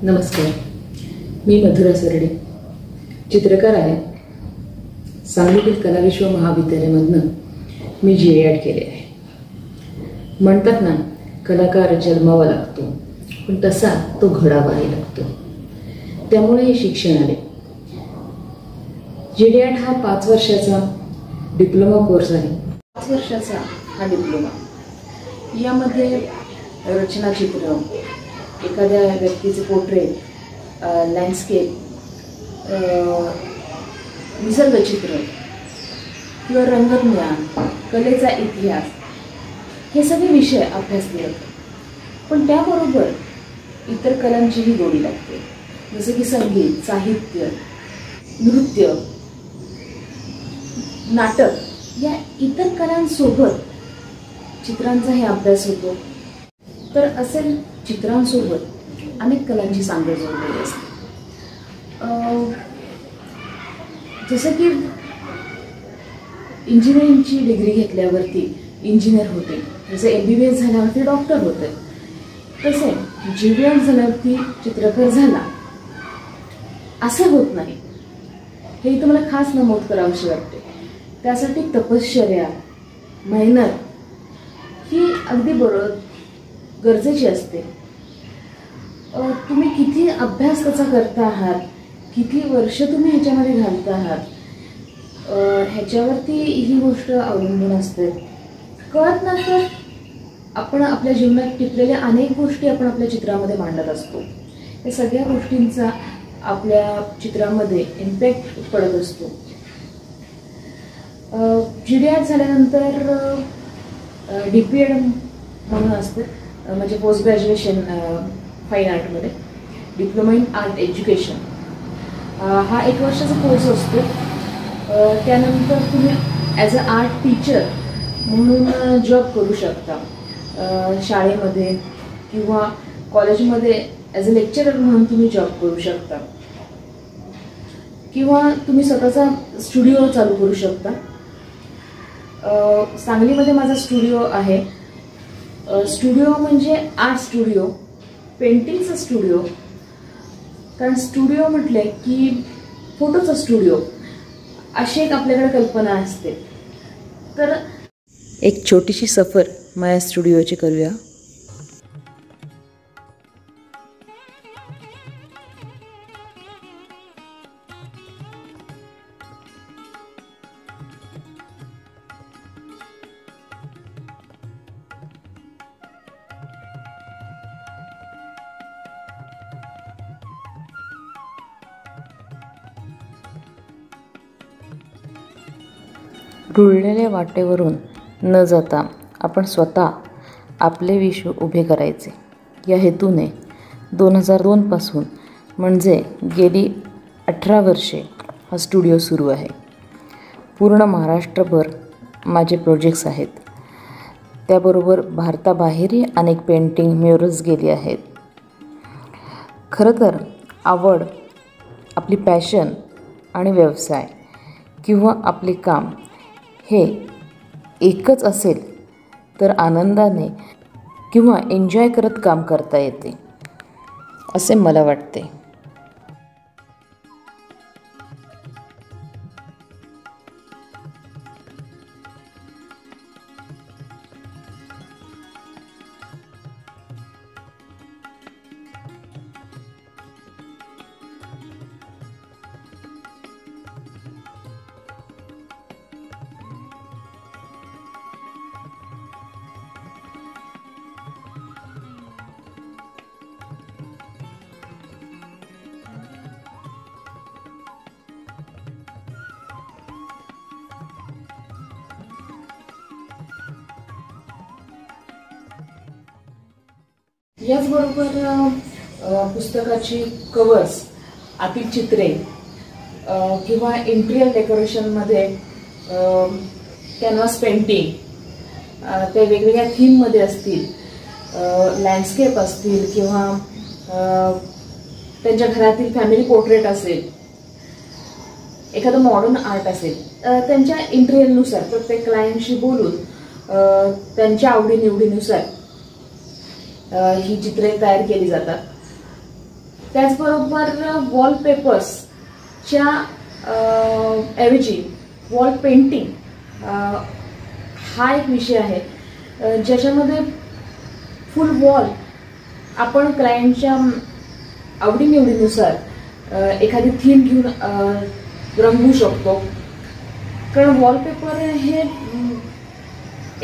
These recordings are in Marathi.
नमस्कार, मी मधुरा सरडे, चित्रकार आहे. सांगलीतील कला विश्व महाविद्यालयामधून मी GED केले आहे. म्हणतात ना, कलाकार जन्मावा लागतो, पण तसा तो घडावाही लागतो. त्यामुळे हे शिक्षण आले. GED हा 5 वर्षाचा डिप्लोमा कोर्स आहे. 5 वर्षाचा हा डिप्लोमा, यामध्ये रचनाचित्र, एखाद्या व्यक्तीचे पोर्ट्रेट, लँडस्केप, निसर्गचित्र किंवा रंगज्ञान, कलेचा इतिहास, हे सगळे विषय अभ्यासले जातात. पण त्याबरोबर इतर कलांचीही गोडी लागते, जसे की संगीत, साहित्य, नृत्य, नाटक, या इतर कलांसोबत चित्रांचाही अभ्यास होतो. तर असे चित्रांसोबत अनेक कलांची सांगड जोडलेली असते. जसं की इंजिनिअरिंगची डिग्री घेतल्यावरती इंजिनियर होते, जसे MBBS झाल्यावरती डॉक्टर होते, तसे GED झाल्यावरती चित्रकार झाला असं होत नाही. हे इथं मला खास नमूद करावीशी वाटते. त्यासाठी तपश्चर्या, मेहनत ही अगदी बरोबर गरजेची असते. तुम्ही किती अभ्यास त्याचा करता आहात, किती वर्ष तुम्ही ह्याच्यामध्ये घालता आहात, ह्याच्यावरती ही गोष्ट अवलंबून असते. कळत नसतं, आपण आपल्या जीवनात टिपलेल्या अनेक गोष्टी आपण आपल्या चित्रामध्ये मांडत असतो. या सगळ्या गोष्टींचा आपल्या चित्रामध्ये इम्पॅक्ट पडत असतो. GED झाल्यानंतर DPED म्हणून असतं, म्हणजे पोस्ट ग्रॅज्युएशन फाईन आर्टमध्ये, डिप्लोमा इन आर्ट एज्युकेशन. हा 1 वर्षाचा कोर्स असतो. त्यानंतर तुम्ही ॲज अ आर्ट टीचर म्हणून जॉब करू शकता, शाळेमध्ये किंवा कॉलेजमध्ये ॲज अ लेक्चरर म्हणून तुम्ही जॉब करू शकता, किंवा तुम्ही स्वतःचा स्टुडिओ चालू करू शकता. सांगलीमध्ये माझा स्टुडिओ आहे. स्टुडिओ म्हणजे आर्ट स्टुडिओ, पेंटिंगचा स्टुडिओ. कारण स्टुडिओ म्हटले की फोटोचा स्टुडिओ, अशी एक आपल्याकडे कल्पना असते. तर एक छोटीशी सफर माझ्या स्टुडिओची करूया. रुळलेल्या वाटेवरून न जाता आपण स्वतः आपले विश्व उभे करायचे, या हेतूने 2002 पासून, म्हणजे गेली 18 वर्षे हा स्टुडिओ सुरू आहे. पूर्ण महाराष्ट्रभर माझे प्रोजेक्ट्स आहेत. त्याबरोबर भारताबाहेरही अनेक पेंटिंग म्युरल्स गेली आहेत. खरं तर आवड, आपली पॅशन आणि व्यवसाय किंवा आपले काम हे एकच असेल तर आनंदाने किंवा एन्जॉय करत काम करता येते, असे मला वाटते. याचबरोबर पुस्तकाची कवर्स, आतील चित्रे किंवा इंटिरियर डेकोरेशनमध्ये कॅनव्हास पेंटिंग, ते वेगवेगळ्या थीममध्ये असतील, लँडस्केप असतील किंवा त्यांच्या घरातील फॅमिली पोर्ट्रेट असेल, एखादं मॉडर्न आर्ट असेल, त्यांच्या इंटरेस्टनुसार प्रत्येक क्लायंटशी बोलून त्यांच्या आवडीनिवडीनुसार ही चित्रे तयार केली जातात. त्याचबरोबर वॉलपेपर्सच्या ऐवजी वॉल पेंटिंग हा एक विषय आहे ज्याच्यामध्ये फुल वॉल आपण क्लायंटच्या आवडीनिवडीनुसार एखादी थीम घेऊन रंगवू शकतो. कारण वॉलपेपर हे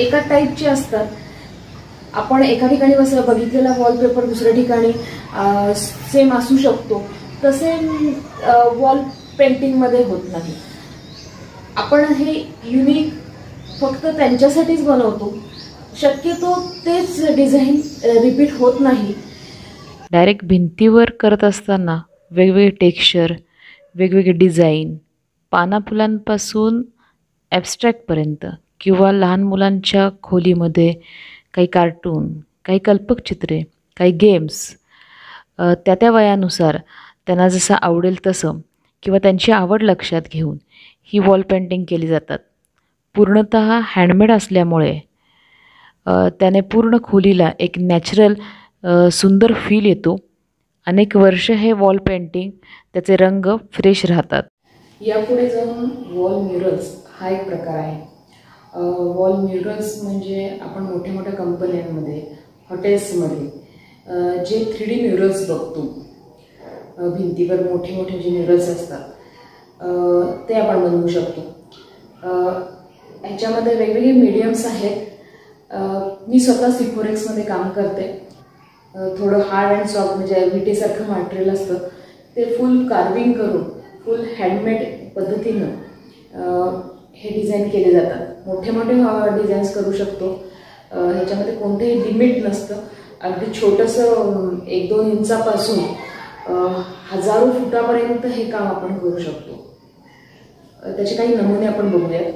एका टाईपचे असतात. आपण एका ठिकाणी बघितलेला वॉलपेपर दुसऱ्या ठिकाणी सेम असू शकतो, तसे वॉल पेंटिंगमध्ये होत नाही. आपण हे युनिक फक्त त्यांच्यासाठीच बनवतो. शक्यतो तेच डिझाईन रिपीट होत नाही. डायरेक्ट भिंतीवर करत असताना वेगवेगळे टेक्स्चर, वेगवेगळे डिझाईन, पानाफुलांपासून ॲबस्ट्रॅक्टपर्यंत किंवा लहान मुलांच्या खोलीमध्ये काही कार्टून, काही कल्पकचित्रे, काही गेम्स, त्या वयानुसार त्यांना जसं आवडेल तसं किंवा त्यांची आवड लक्षात घेऊन ही वॉल पेंटिंग केली जातात. पूर्णतः हँडमेड असल्यामुळे त्याने पूर्ण खोलीला एक नॅचरल सुंदर फील येतो. अनेक वर्ष हे वॉल पेंटिंग त्याचे रंग फ्रेश राहतात. यापुढे जाऊन वॉल म्युरल्स हा एक प्रकार आहे. वॉल म्युरल्स म्हणजे आपण मोठ्या मोठ्या कंपन्यांमध्ये, हॉटेल्समध्ये जे 3D म्युरल्स बघतो, भिंतीवर मोठे मोठे जे म्युरल्स असतात ते आपण बनवू शकतो. ह्याच्यामध्ये वेगवेगळे मीडियम्स आहेत. मी स्वतः सिफोरेक्समध्ये काम करते. थोडं हार्ड अँड सॉफ्ट म्हणजे विटेसारखं मटेरियल असतं, ते फुल कार्विंग करून फुल हँडमेड पद्धतीनं हे डिझाईन केले जातात. मोठे मोठे डिझाईन्स करू शकतो. ह्याच्यामध्ये कोणतेही लिमिट नसतं. अगदी छोटंसं 1-2 इंचापासून हजारो फुटापर्यंत हे काम आपण करू शकतो. त्याचे काही नमुने आपण बघूयात.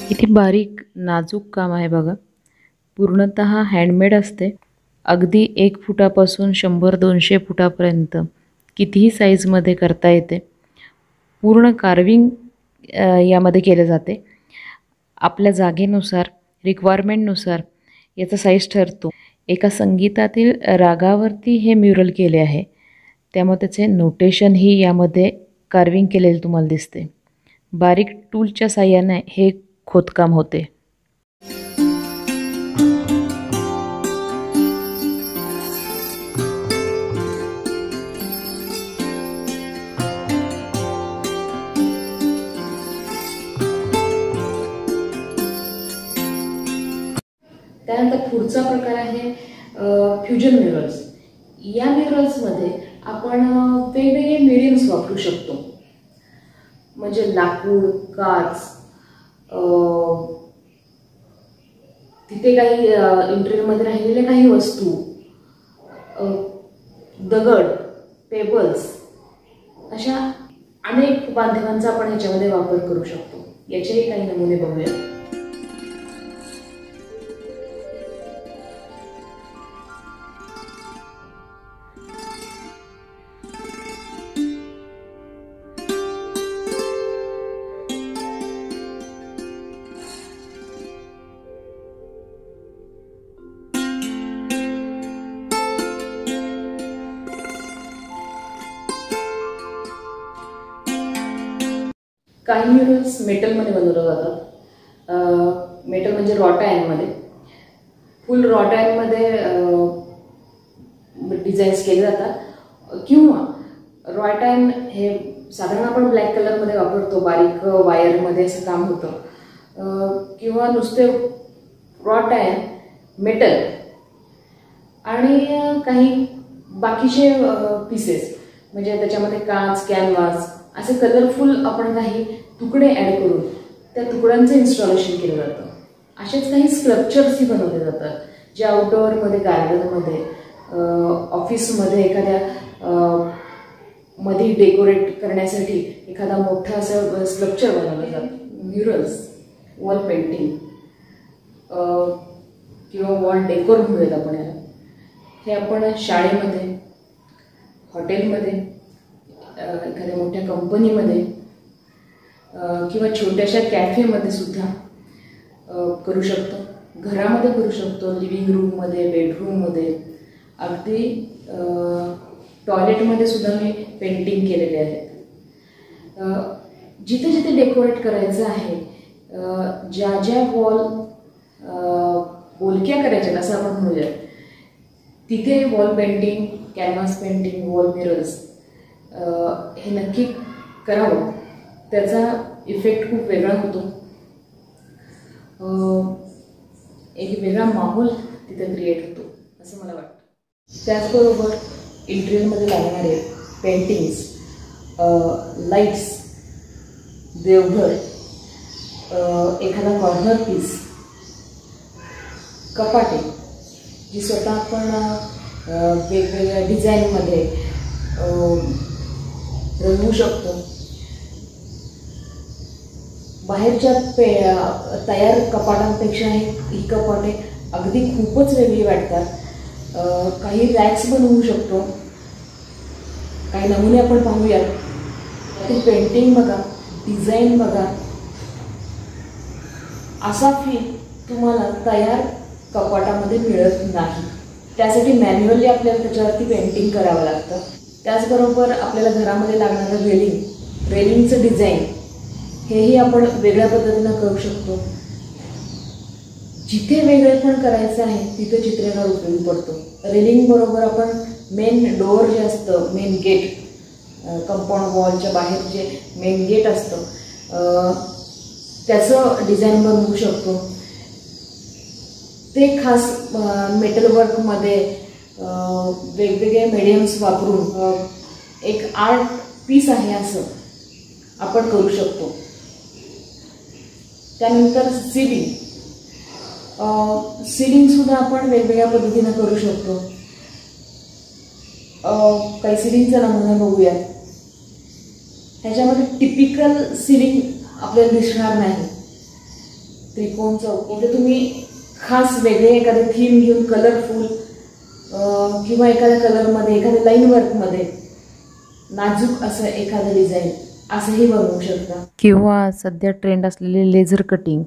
किती बारीक नाजूक काम आहे बघा. पूर्णतः हँडमेड असते. अगदी 1 फुटापासून 100-200 फुटापर्यंत कितीही साईजमध्ये करता येते. पूर्ण कार्विंग यामध्ये केले जाते. आपल्या जागेनुसार, रिक्वायरमेंटनुसार याचा साईज ठरतो. एका संगीतातील रागावरती हे म्युरल केले आहे, त्यामुळे त्याचे नोटेशनही यामध्ये कार्विंग केलेले तुम्हाला दिसते. बारीक टूलच्या साहाय्याने हे खोदकाम होते. त्यानंतर पुढचा प्रकार आहे फ्युजन म्युरल्स. या म्युरल्समध्ये आपण वेगवेगळे मीडियम्स वापरू शकतो. म्हणजे लाकूड, काच, तिथे काही इंटेरियरमध्ये राहिलेल्या काही वस्तू, दगड, पेबल्स, अशा अनेक माध्यमांचा आपण ह्याच्यामध्ये वापर करू शकतो. याचेही काही नमुने बघूया. काही म्युरल्स मेटलमध्ये बनवले जातात. मेटल म्हणजे रॉट आयर्नमध्ये. फुल रॉट आयर्नमध्ये डिझाईन्स केले जातात. किंवा रॉट आयर्न हे साधारण आपण ब्लॅक कलरमध्ये वापरतो, बारीक वायरमध्ये असं काम होतं. किंवा नुसते रॉट आयर्न, मेटल आणि काही बाकीचे पीसेस, म्हणजे त्याच्यामध्ये काच, कॅनव्हास असे कलरफुल आपण काही तुकडे ॲड करून त्या तुकड्यांचं इन्स्टॉलेशन केलं जातं. असेच काही स्कल्पचर्सही बनवले जातात, जे आउटडोअरमध्ये, गार्डनमध्ये, ऑफिसमध्ये एखाद्या मध्ये डेकोरेट करण्यासाठी एखादा मोठा असं स्कल्पचर बनवलं जातं. म्युरल्स, वॉल पेंटिंग किंवा वॉल डेकोर म्हणूयात आपण याला. हे आपण शाळेमध्ये, हॉटेलमध्ये, एखाद्या मोठ्या कंपनीमध्ये किंवा छोट्याशा कॅफेमध्ये सुद्धा करू शकतो. घरामध्ये करू शकतो, लिव्हिंग रूममध्ये, बेडरूममध्ये, अगदी टॉयलेटमध्ये सुद्धा मी पेंटिंग केलेले आहेत. जिथे जिथे डेकोरेट करायचं आहे, ज्या ज्या वॉल बोलक्या करायच्या असं आपण म्हणूया, तिथे wall painting, canvas painting, wall mirrors हे नक्की करावं. त्याचा इफेक्ट खूप वेगळा होतो. एक वेगळा माहोल तिथे क्रिएट होतो असं मला वाटतं. त्याचबरोबर इंटिरियरमध्ये लागणारे पेंटिंग्स, लाईट्स, देवघर, एखादा कॉर्नर पीस, कपाटे जी स्वतः आपण वेगवेगळ्या डिझाईनमध्ये रंगवू शकतो. बाहेरच्या तयार कपाटांपेक्षा ही कपाटे अगदी खूपच वेगळी वाटतात. काही रॅक्स बनवू शकतो. काही नमुने आपण पाहूयात. ते पेंटिंग बघा, डिझाईन बघा, असा फील तुम्हाला तयार कपाटामध्ये मिळत नाही. त्यासाठी मॅन्युअली आपल्याला त्याच्यावरती पेंटिंग करावं लागतं. त्याचबरोबर आपल्याला घरामध्ये लागणारं रेलिंगचं डिझाईन हेही आपण वेगळ्या पद्धतीनं करू शकतो. जिथे वेगळेपण करायचं आहे तिथे चित्रकार उपयोगी पडतो. रेलिंग बरोबर आपण मेन डोअर जे असतं, मेन गेट, कंपाऊंड वॉलच्या बाहेर जे मेन गेट असतं त्याचं डिझाईन बनवू शकतो. ते खास मेटल वर्कमध्ये वेगवेगळे मीडियम्स वापरून एक आर्ट पीस आहे असं आपण करू शकतो. त्यानंतर सीलिंग सुद्धा आपण वेगवेगळ्या पद्धतीनं करू शकतो. काही सीलिंगचा नमुना बघूया. ह्याच्यामध्ये टिपिकल सीलिंग आपल्याला दिसणार नाही. त्रिकोण, चौकोन, इथे तुम्ही खास वेगळे एखादे थीम घेऊन कलरफुल किंवा एखाद्या कलरमध्ये, एखाद्या लाईन वर्कमध्ये नाजूक असं एखादं डिझाईन असंही बनवू शकता. किंवा सध्या ट्रेंड असलेले लेझर कटिंग,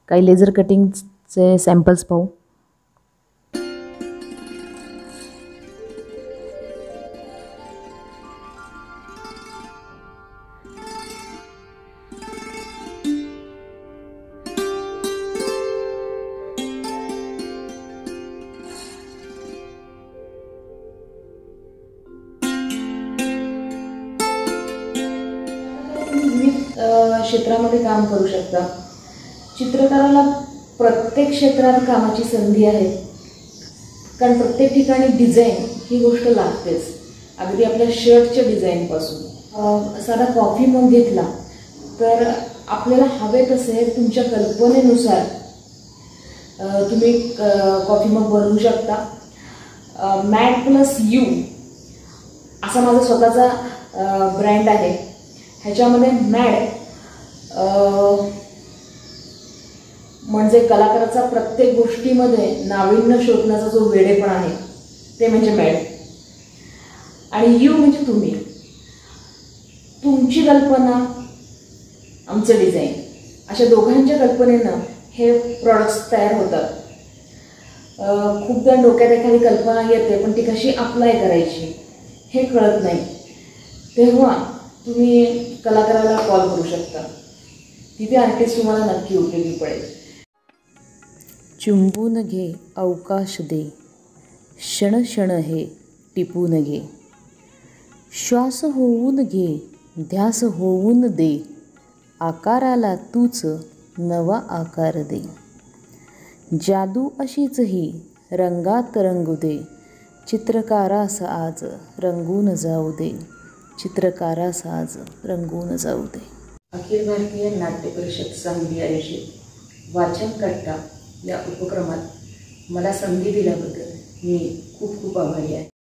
काही लेझर कटिंगचे सॅम्पल्स पाहू. क्षेत्रामध्ये काम करू शकता. चित्रकाराला प्रत्येक क्षेत्रात कामाची संधी आहे, कारण प्रत्येक ठिकाणी डिझाईन ही गोष्ट लागतेच. अगदी आपल्या शर्टच्या डिझाईनपासून साधा कॉफी मग घेतला तर आपल्याला हवे तसे तुमच्या कल्पनेनुसार तुम्ही कॉफी मग बनवू शकता. मॅट प्लस यू असा माझा स्वतःचा ब्रँड आहे. ह्याच्यामध्ये मॅट म्हणजे कलाकाराचा प्रत्येक गोष्टीमध्ये नाविन्य शोधण्याचा जो वेडेपणा आहे ते म्हणजे मॅट. आणि यू म्हणजे तुमची कल्पना, आमचं डिझाईन, अशा दोघांच्या कल्पनेनं हे प्रॉडक्ट्स तयार होतात. खूपदा डोक्यात एखादी कल्पना येते पण ती कशी अप्लाय करायची हे कळत नाही. तेव्हा तुम्ही कलाकाराला कॉल करू शकता. तिथे आर्टिस्ट तुम्हाला नक्की उपयोगी पडेल. चुंबून घे अवकाश दे, क्षण क्षण हे टिपून घे, श्वास होऊन घे, ध्यास होऊन दे, आकाराला तूच नवा आकार दे, जादू अशीच ही रंगात रंगू दे, चित्रकारास आज रंगून जाऊ दे, चित्रकारास आज रंगून जाऊ दे. अखिल भारतीय नाट्य परिषद सांगली आयोजित वाचन कट्टा या उपक्रमात मला संधी दिल्याबद्दल मी खूप खूप आभारी आहे.